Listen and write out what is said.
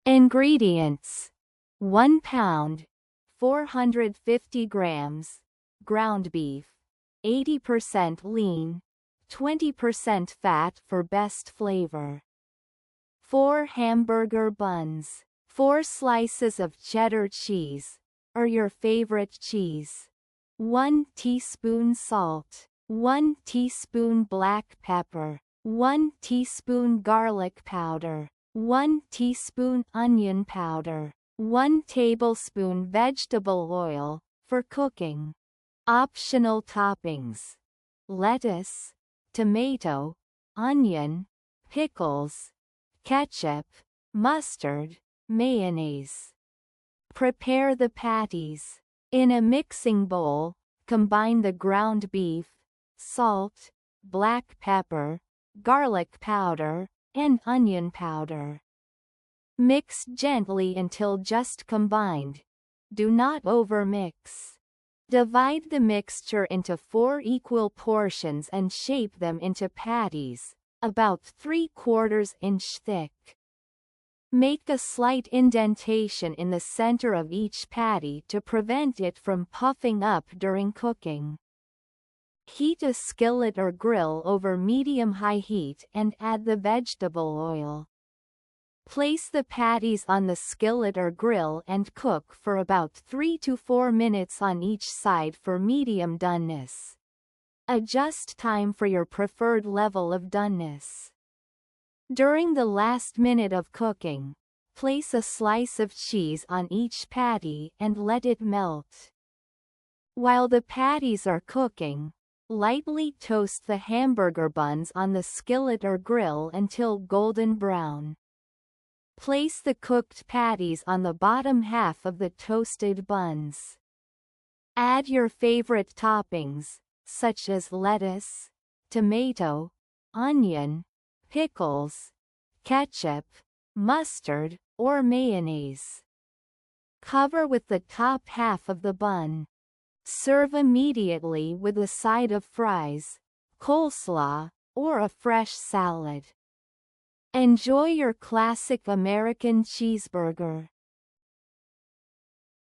Ingredients: 1 pound, 450 grams, ground beef, 80% lean, 20% fat for best flavor. 4 hamburger buns, 4 slices of cheddar cheese, or your favorite cheese. 1 teaspoon salt, 1 teaspoon black pepper, 1 teaspoon garlic powder, 1 teaspoon onion powder, 1 tablespoon vegetable oil, for cooking. Optional toppings: lettuce, tomato, onion, pickles, ketchup, mustard, mayonnaise. Prepare the patties. In a mixing bowl, combine the ground beef, salt, black pepper, garlic powder, and onion powder. Mix gently until just combined. Do not overmix. Divide the mixture into 4 equal portions and shape them into patties, about 3/4 inch thick. Make a slight indentation in the center of each patty to prevent it from puffing up during cooking. Heat a skillet or grill over medium-high heat and add the vegetable oil. Place the patties on the skillet or grill and cook for about 3 to 4 minutes on each side for medium doneness. Adjust time for your preferred level of doneness. During the last minute of cooking, place a slice of cheese on each patty and let it melt. While the patties are cooking, lightly toast the hamburger buns on the skillet or grill until golden brown. Place the cooked patties on the bottom half of the toasted buns. Add your favorite toppings, such as lettuce, tomato, onion, pickles, ketchup, mustard, or mayonnaise. Cover with the top half of the bun. Serve immediately with a side of fries, coleslaw, or a fresh salad. Enjoy your classic American cheeseburger.